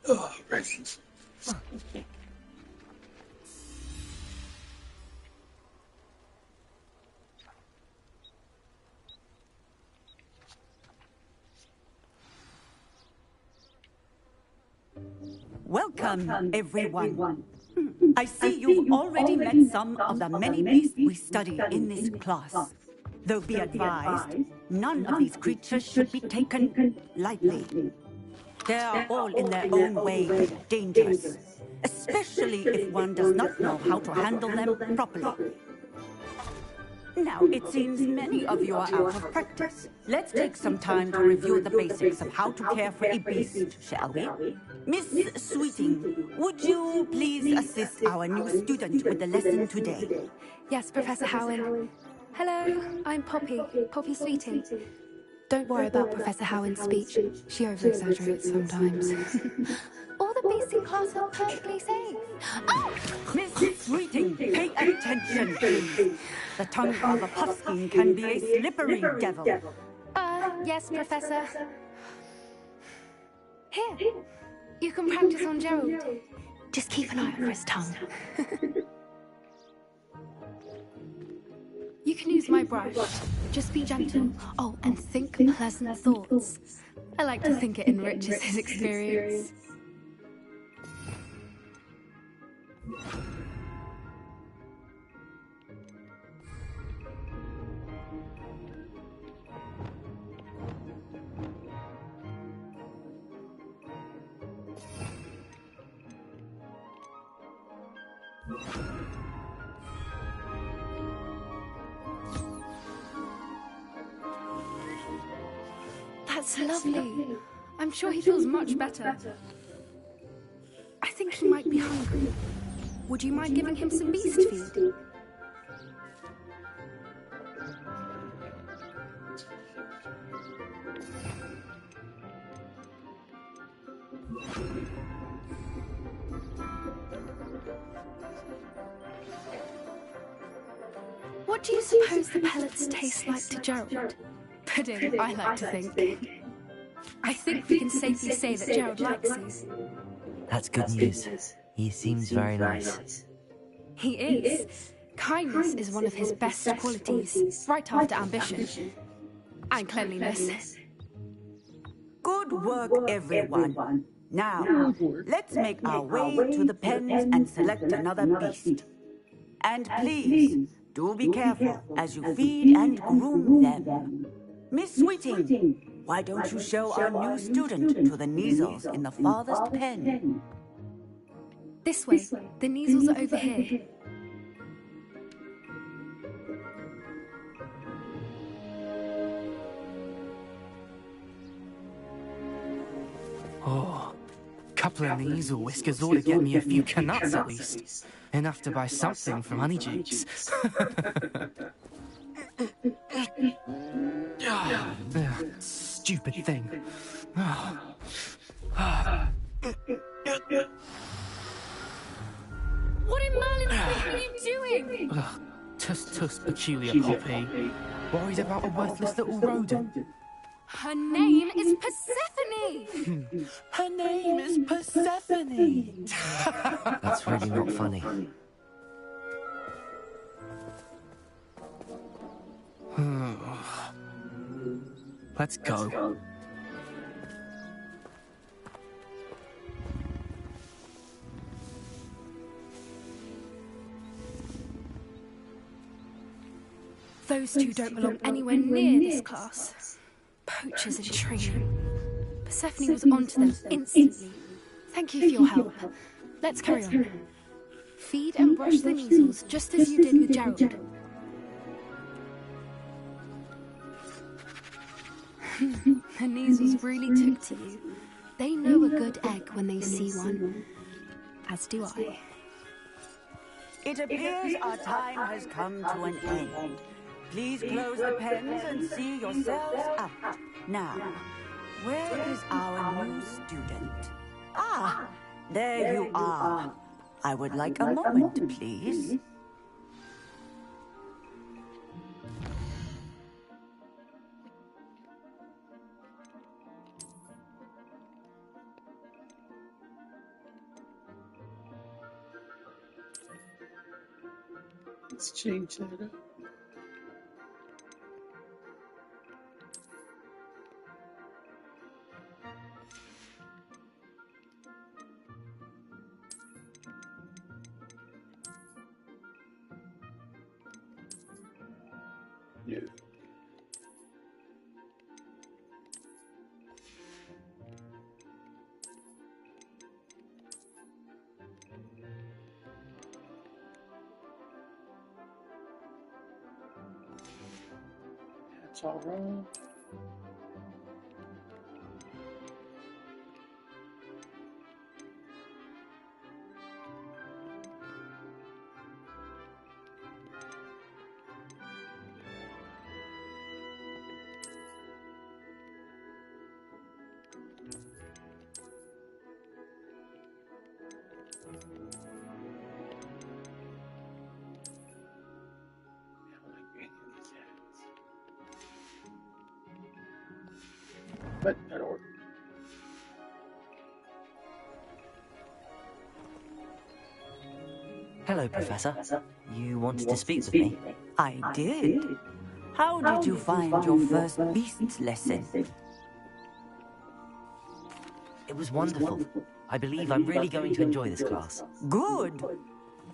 Oh, right. Welcome, everyone. I see you've already met some of the many beasts we study in this class. Though be advised, none of these creatures should be taken lightly. They are all in their own way dangerous, especially if one does not know how to handle them properly. Now, it seems many of you are out of practice. Let's take some time to review the basics of how to care for a beast, shall we? Miss Sweeting, would you please assist our new student with the lesson today? Yes, Professor Howin. Hello, I'm Poppy Sweeting. Don't worry about Professor Howin's speech. She over-exaggerates sometimes. All the beasts in class are perfectly safe. Oh! Miss Sweeting, pay attention, please. The tongue of a puffskein can be a slippery devil. Yes, Professor. Here, you can practice on Gerald. Just keep an eye out for his tongue. You can use my brush. Just be gentle. Oh, and think pleasant thoughts. I like to think it enriches his experience. That's lovely. I'm sure he feels much better. I think he might be hungry. Would you mind giving him some beast feed? What do you suppose the pellets taste like to Gerald? Pudding, I like to think. I think we can safely say that Gerald likes you. That's good news. He seems very nice. He is. Kindness is one of his best qualities, right after ambition. And cleanliness. Good work, everyone. Now, let's make our way to the pens and select another beast. And please, do be careful as you feed and groom them. Miss Sweeting, why don't you show our new student to the Neasels in the farthest pen? This way. The Neasels are over here. Oh, couple couple of these or whiskers ought to get me a few canuts at least. Enough to buy something from Honeyjuice. Stupid thing. What in Merlin's name are you doing? Tuss, peculiar Poppy. Worried about a worthless little rodent. Her name is Persephone! Her name is Persephone! That's really not funny. Let's go. Those two don't belong anywhere near this class. Poachers in training. Persephone was onto them instantly. Thank you for your help. Let's carry on. Feed and brush the measles, just as you did with Gerald. The measles really took to you. They know a good egg when they see one. As do I. It appears our time has come to an end. Please close the pens and see yourselves out. Now, where is our new student? Ah, there you are. I would like a moment, please. Let's change that up. Yeah. That's all wrong. But that'll work. Hello, Professor. You wanted to speak with me? I did. How did you find your first beasts lesson? It was wonderful. I believe I'm really going to enjoy this class. Good.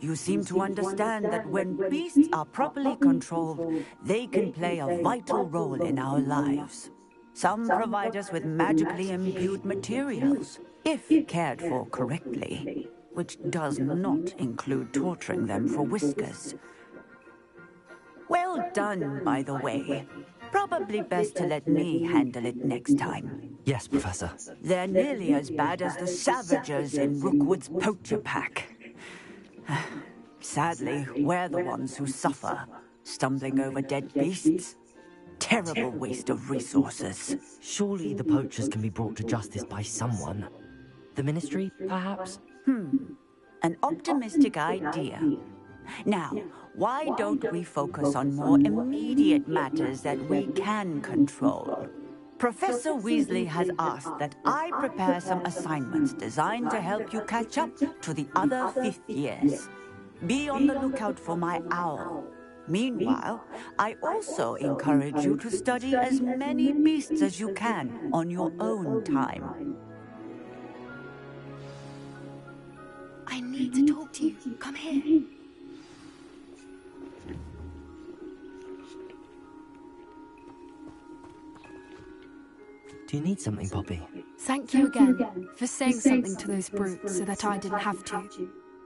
You seem to understand that when beasts are properly controlled, they can play a vital role in our lives. Some provide us with magically imbued materials, if cared for correctly, which does not include torturing them for whiskers. Well done, by the way. Probably best to let me handle it next time. Yes, Professor. They're nearly as bad as the Savagers in Rookwood's poacher pack. Sadly, we're the ones who suffer, stumbling over dead beasts. Terrible waste of resources. Surely the poachers can be brought to justice by someone. The Ministry, perhaps? An optimistic idea. Now, why don't we focus on more immediate matters that we can control? Professor Weasley has asked that I prepare some assignments designed to help you catch up to the other fifth years. Be on the lookout for my owl. Meanwhile, I also encourage you to study as many beasts as you can on your own time. I need to talk to you. Come here. Do you need something, Poppy? Thank you again for saying something to those brutes so that I didn't have to.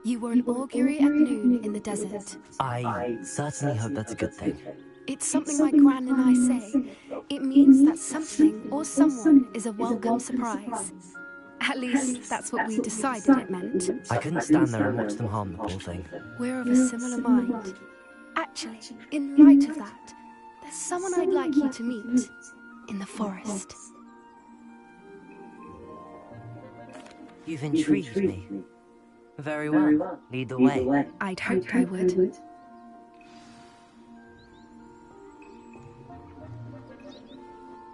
You were an augury at noon in the desert. I certainly hope that's a good thing. It's something my Gran and I say. It means that something or someone is a welcome surprise. At least that's what we decided it meant. I couldn't stand there and watch them harm the poor thing. We're of a similar mind. Actually, in light of that, there's someone I'd like you to meet in the forest. You've intrigued me. Very well. Lead the way. I'd hoped I would.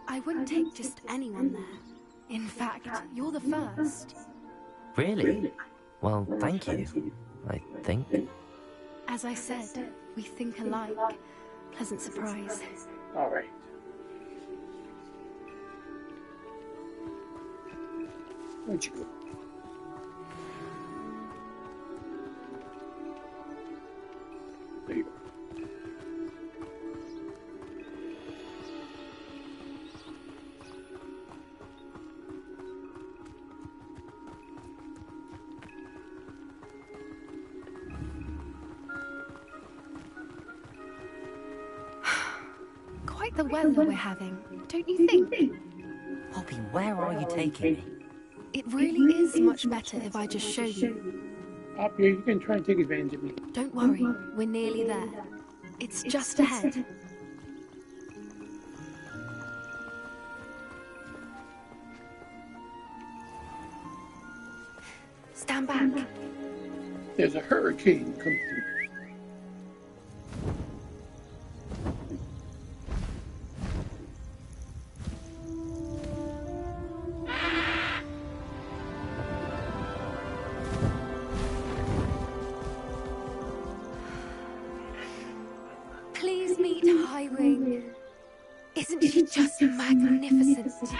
I wouldn't take just anyone there. In fact, you're the first. Really? Well, thank you, I think. As I said, we think alike. Pleasant surprise. All right. Where'd you go? There you go. Quite the weather we're having, don't you think? Poppy, where are you taking me? It really is much better if I just show you. Up here, you can try and take advantage of me. Don't worry, we're nearly there. It's just ahead. Stand back. There's a hurricane coming through. Please meet Highwing. Isn't she just magnificent?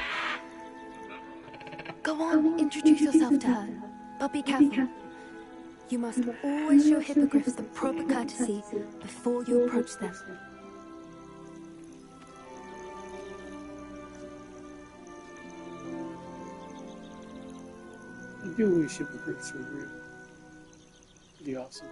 Go on, introduce yourself to her. But be careful. You must always show hippogriffs the proper courtesy before you approach them. I do wish hippogriffs were real. Pretty awesome.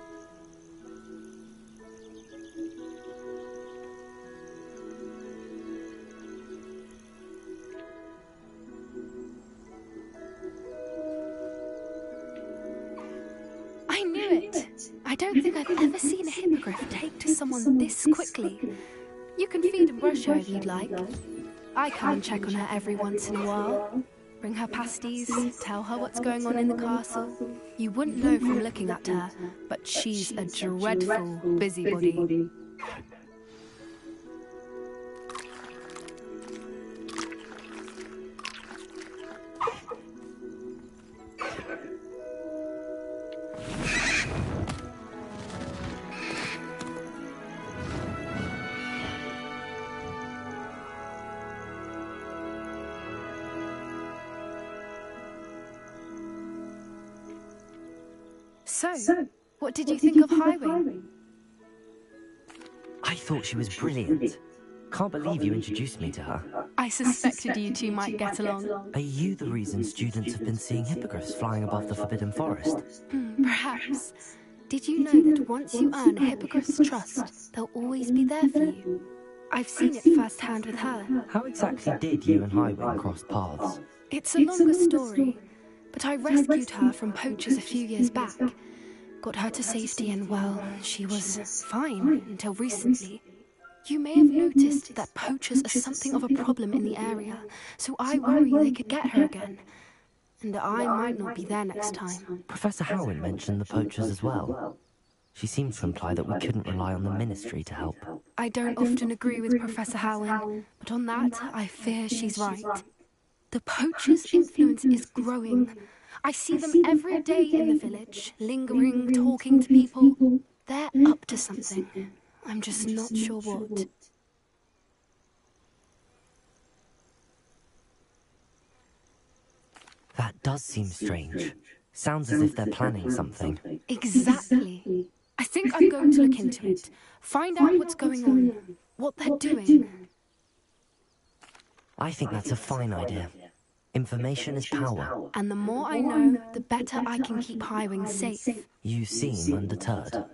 I knew it. I don't think I've ever seen a hippogriff take to someone this quickly. You can feed and brush her if you'd like. I come and check on her every once in a while. Bring her pasties, tell her what's going on in the castle. You wouldn't know from looking at her, but she's a dreadful busybody. So, what did you think of Highwing? I thought she was brilliant. Can't believe you introduced me to her. I suspected you two might get along. Are you the reason students have been seeing hippogriffs flying above the Forbidden Forest? Perhaps. Did you know that once you earn a hippogriff's trust, they'll always be there for you? I've seen it firsthand with her. How exactly did you and Highwing cross paths? It's a longer story, but I rescued her from poachers a few years back. Got her to safety and, well, she was fine until recently. You may have noticed that poachers are something of a problem in the area, so I worry they could get her again. And I might not be there next time. Professor Howard mentioned the poachers as well. She seemed to imply that we couldn't rely on the Ministry to help. I don't often agree with Professor Howard, but on that, I fear she's right. The poachers' influence is growing. I see them every day in the village, lingering, talking to people. They're up to something. I'm just not sure what. That does seem strange. Sounds as if they're planning something. Exactly. I think I'm going to look into it. Find out what's going on, what they're doing. I think that's a fine idea. Information is power. And the more I know, the better I can keep Highwing safe. You seem undeterred.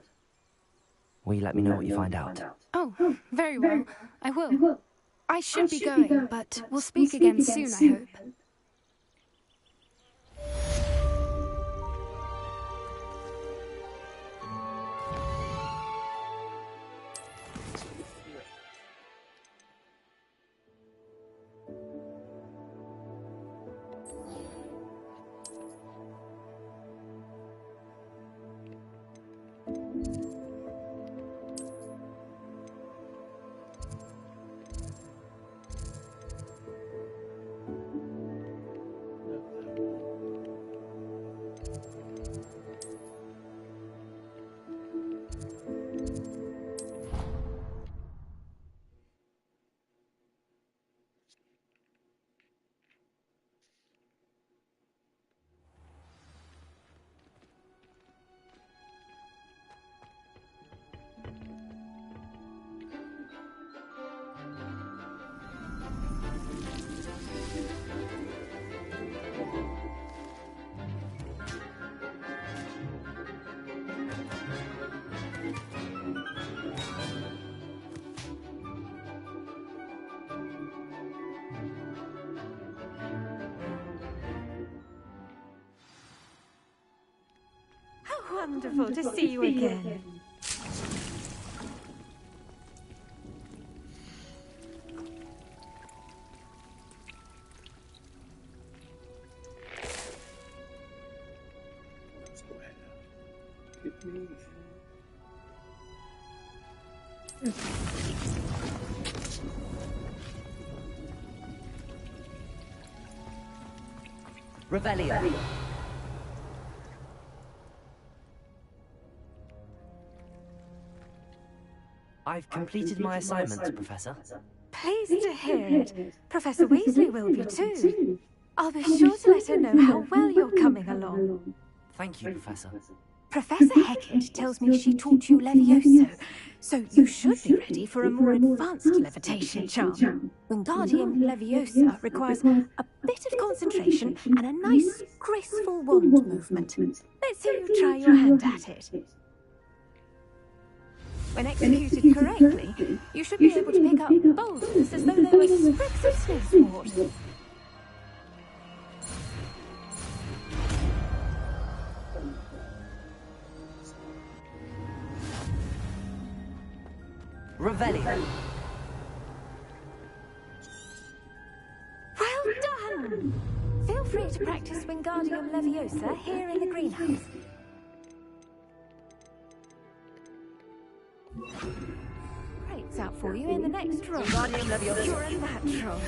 Will you let me know what you find out? Oh, very well. I will. I should be going, but we'll speak again soon, I hope. wonderful to see you again. Hit me. Revelio. I've completed my assignments, Professor. Pleased to hear it. Professor Weasley will be too. I'll be sure to let her know how well you're coming along. Thank you, Professor. Professor Hecat tells me she taught you Levioso, so you should be ready for a more advanced levitation charm. Wingardium Leviosa requires a bit of concentration and a nice, graceful wand movement. Let's see you try your hand at it. When executed correctly, you should be able to pick up boulders as though they were sprigs of snowsport. Revelio. Well done! Feel free to practice Wingardium Leviosa here in the greenhouse. Breaks out for you in the next room. Wingardium Leviosa. You're a natural.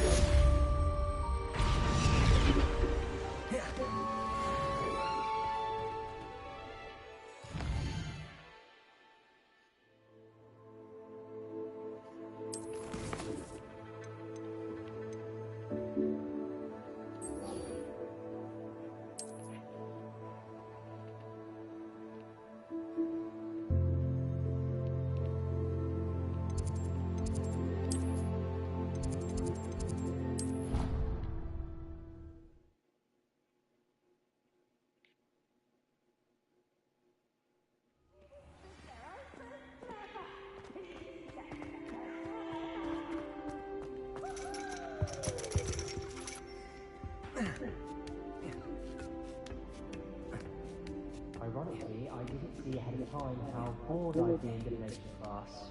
Ironically, I didn't see ahead of time how bored I'd be in divination class.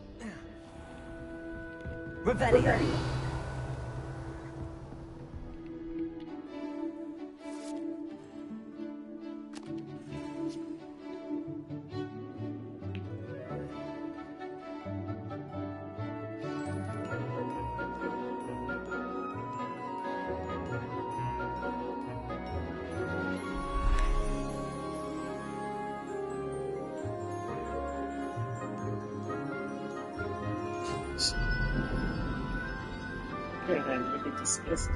Revelio. Okay, then we get dismissed.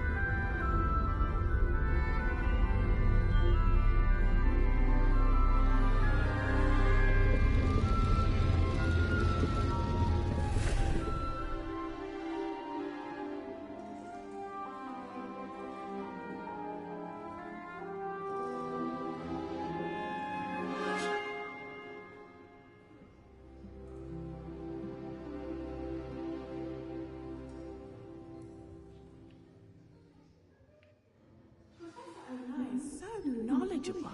Knowledgeable.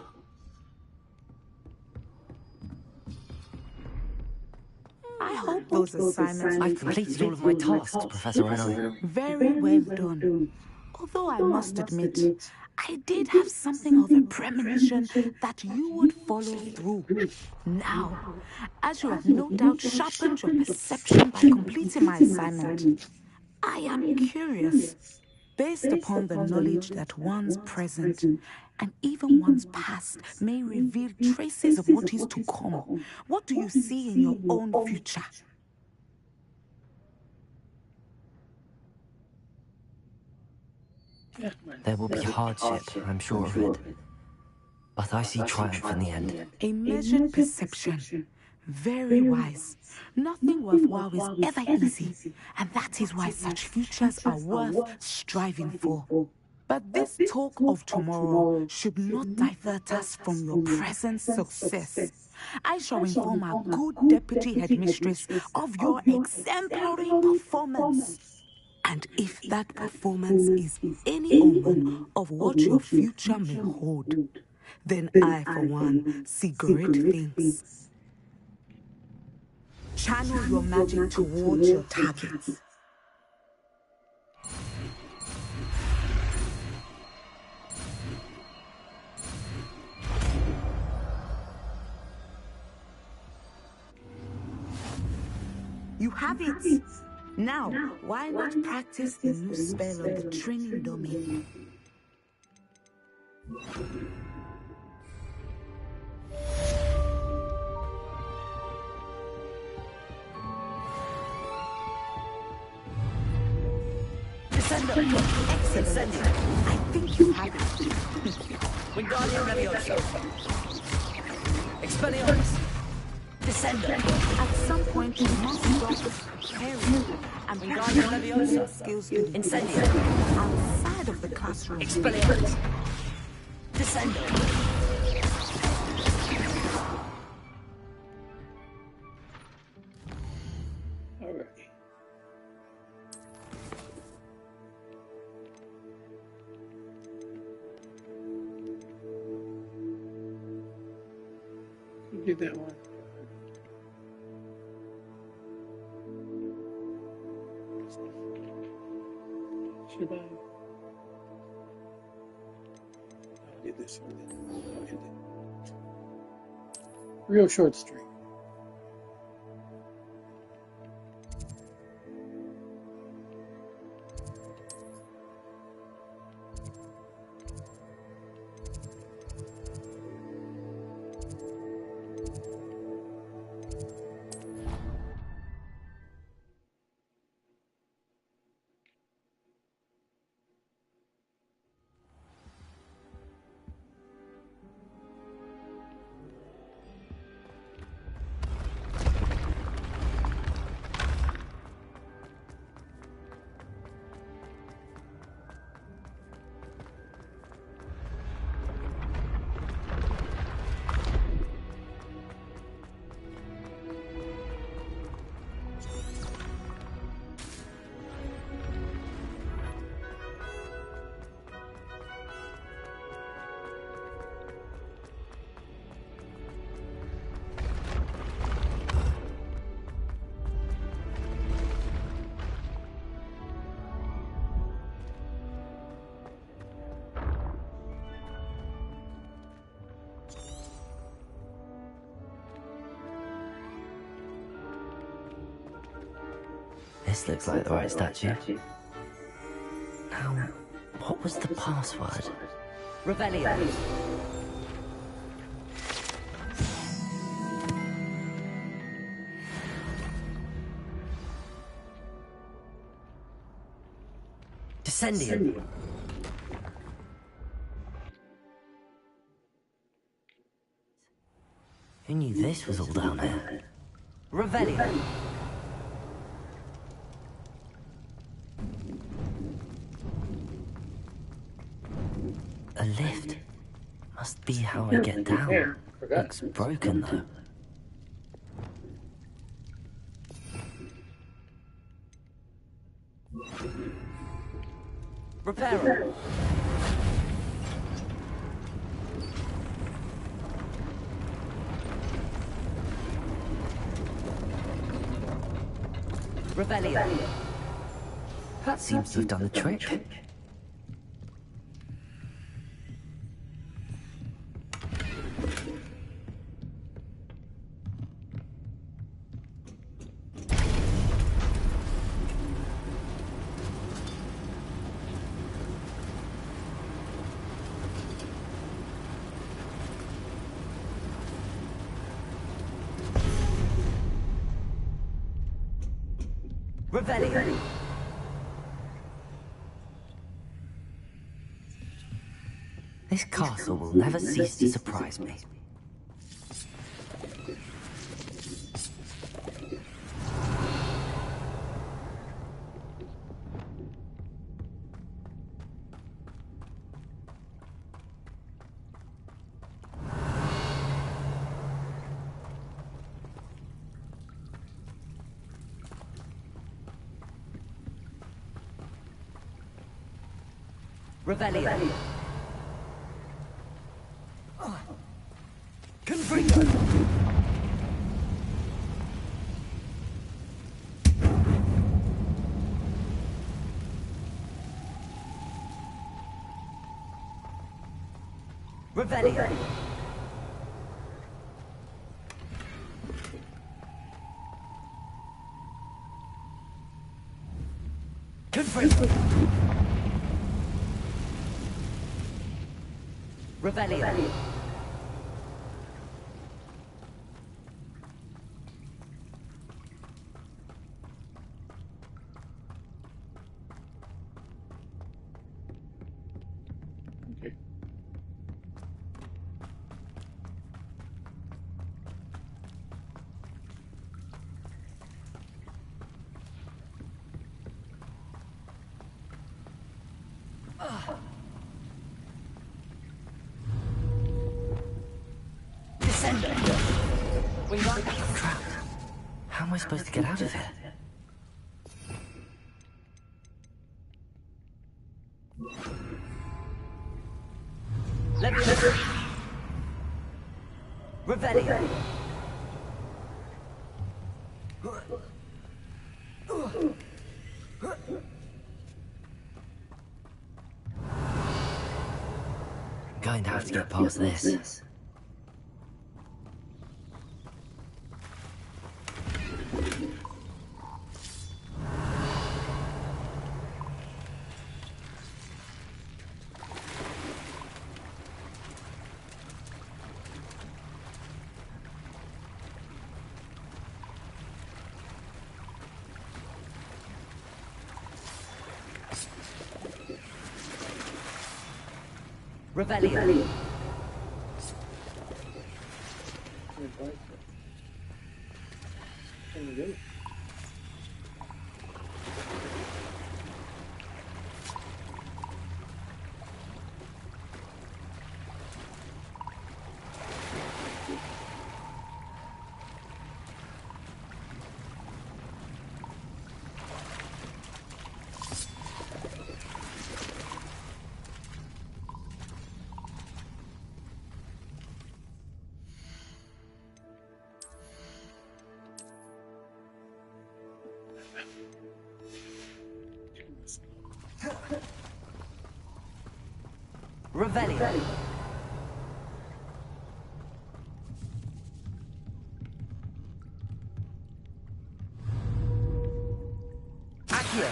I hope those assignments. I've completed all of my tasks, Professor Ono. Very well done. Although I must admit, I did have something of a premonition that you would follow through. Now, as you have no doubt sharpened your perception by completing my assignment, I am curious. Based upon the knowledge that one's present and even one's past may reveal traces of what is to come, what do you see in your own future? There will be hardship, I'm sure of it. But I see triumph in the end. A measured perception. Very wise. Nothing worthwhile is ever easy, and that is why such futures are worth striving for. But this talk of tomorrow should not divert us from your present success. I shall inform our good deputy headmistress of your exemplary performance. And if that performance is any omen of what your future may hold, then I, for one, see great things. Channel your magic towards your targets. You have it! Now, why not practice the new spell on the training domain? Excellent. I think you have it. Wingardium Leviosa. Expelliarmus. Descender. At some point, you must stop caring and Wingardium Leviosa. skills you Incendio. outside of the classroom. Expelliarmus. Descender. All right. You did that one. Should I? I'll do this one then. I'll end it. Real short string. This looks like the right statue. Now, what was the password? Revelio. Descendium. Who knew this was all down here? Revelio. A lift. Must be how I get down. Looks broken though. Reparo. Revelio. That seems to have done the trick. Revelio. This castle will never cease to surprise me. Revelio. Revelio. Confringo. Revelio. Okay. I'm trapped. How am I supposed to get out of here? Revelio. I'm going to have to get past this. Revelio. Revelio. Accio.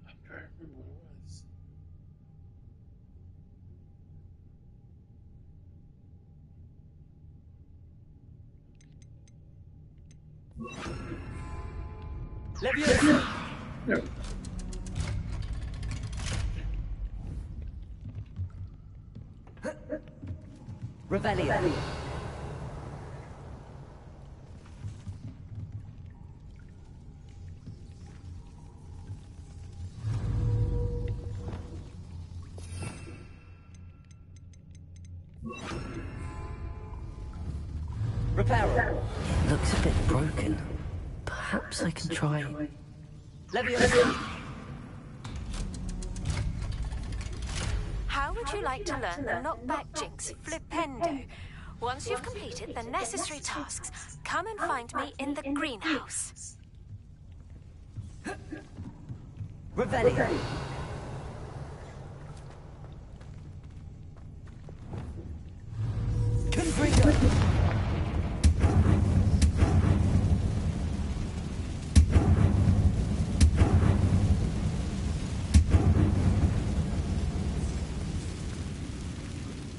I'm trying to remember what it was. Leviosa. No. Revelio. Reparo. It looks a bit broken. Perhaps I can try... Leviosa. How would you like to learn the knockback jinx flipendo? Once you've completed the necessary tasks, come and find me in the greenhouse. Revelio. Confringo.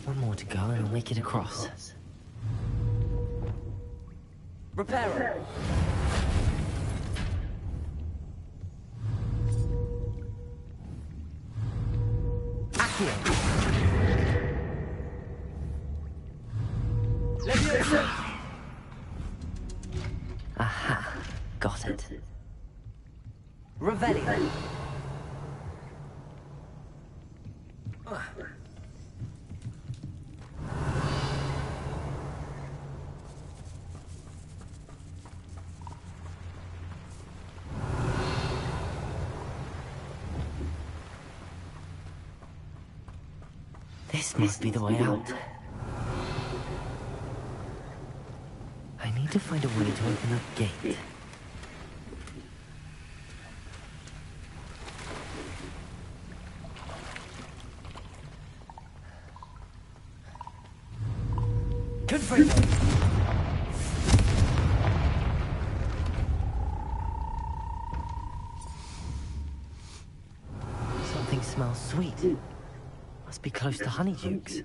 One more to go and I'll make it across. Reparo. Accio. Leviosa. Aha, got it. Revelio. This must be the way out. need to find a way to open that gate. Confirmed. Something smells sweet. Must be close to Honeydukes.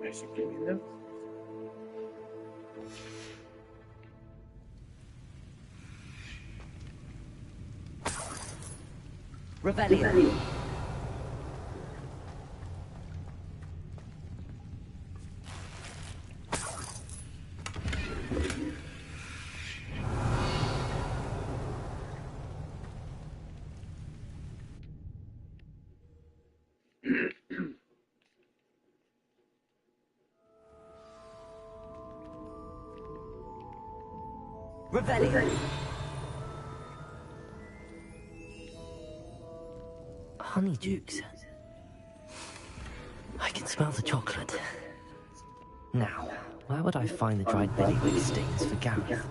I should give you them. Revelio. Revelio. Honeydukes. I can smell the chocolate. Now, where would I find the dried billywig stings for Gareth?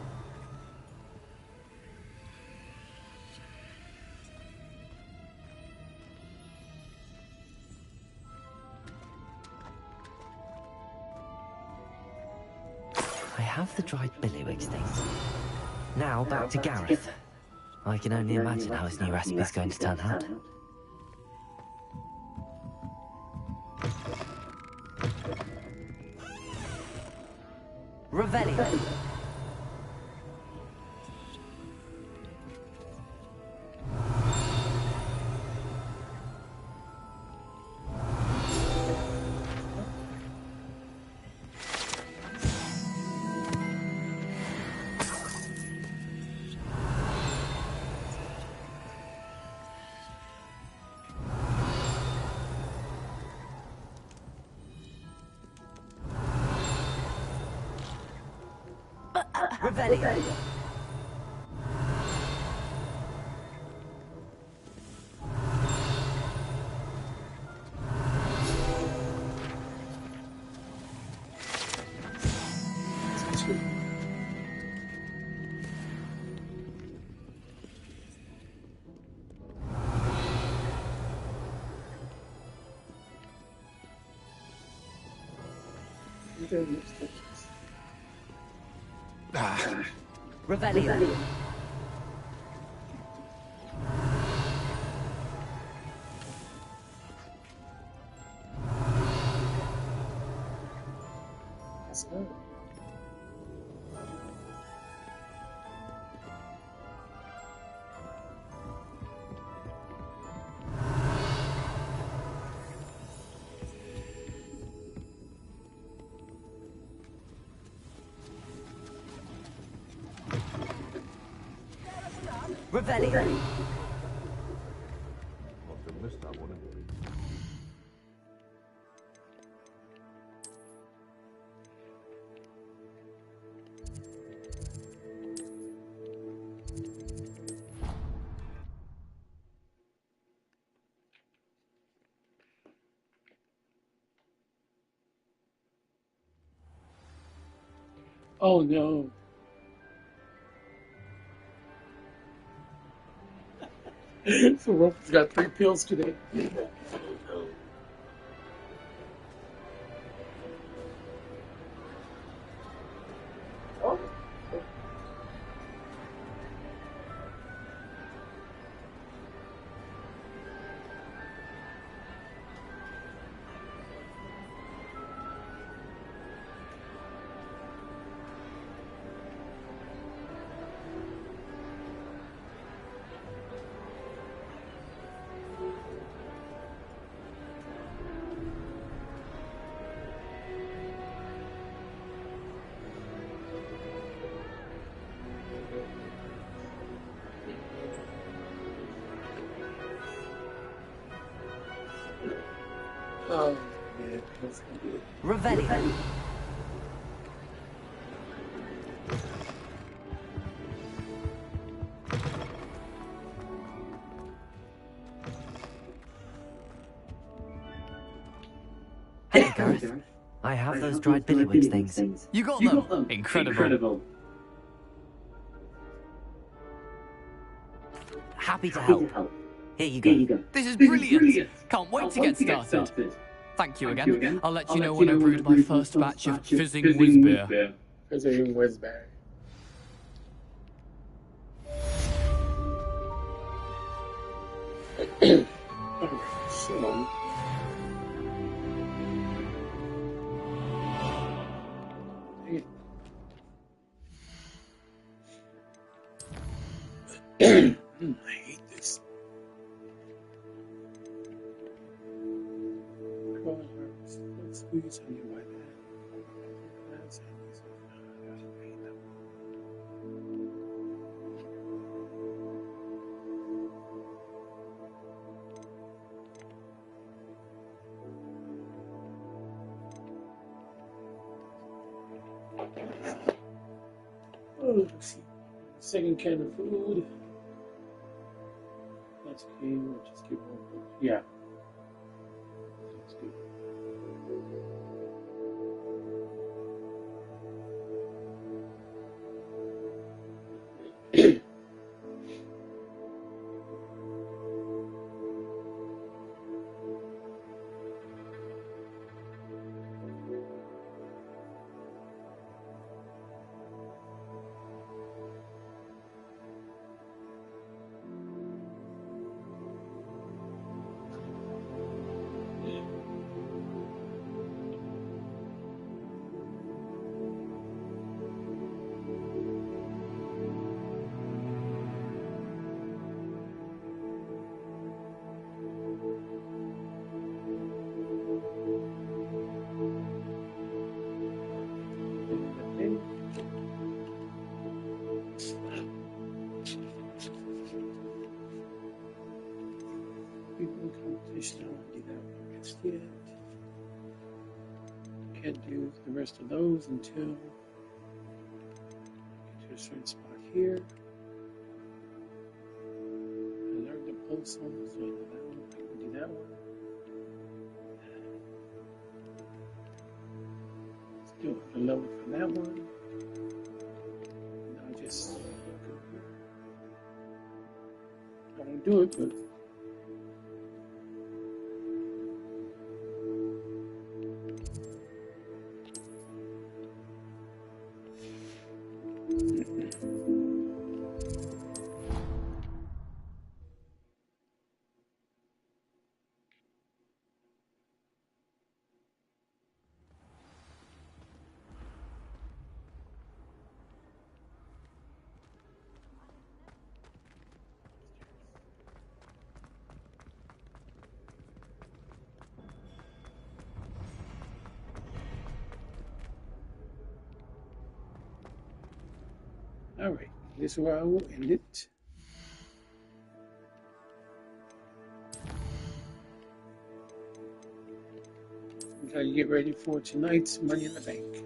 I have the dried billywig stings. Now back to Gareth. I can only imagine how his new recipe is going to turn out. Revelio. Revelio. Revelio. That's good. Revelio. Must have missed that one. Oh no. So Wolf's got 3 pills today. Oh. Oh, yeah, that's gonna be it. Revelio. Hey, Gareth. I have those dried billywig things. You got them? Incredible. Happy to help. Here you go. This is brilliant. Can't wait to get started. Thank you again. I'll let you know when I brewed my first batch of fizzing whiz beer. Fizzing whiz beer. Alright, so... I hate this. Let's squeeze on you by that. That's it. I hate them. Oh, let's see. Second can of food. That's okay, we'll just keep one. Yeah. That's good. People competition, I won't do that one just yet. Can't do the rest of those until get to a certain spot here. I learned to pull some, so I know that one. I can do that one. Let's do it. The load for that one. And I'll just I won't do it, but alright, this is where I will end it. Gotta get ready for tonight's Money in the Bank.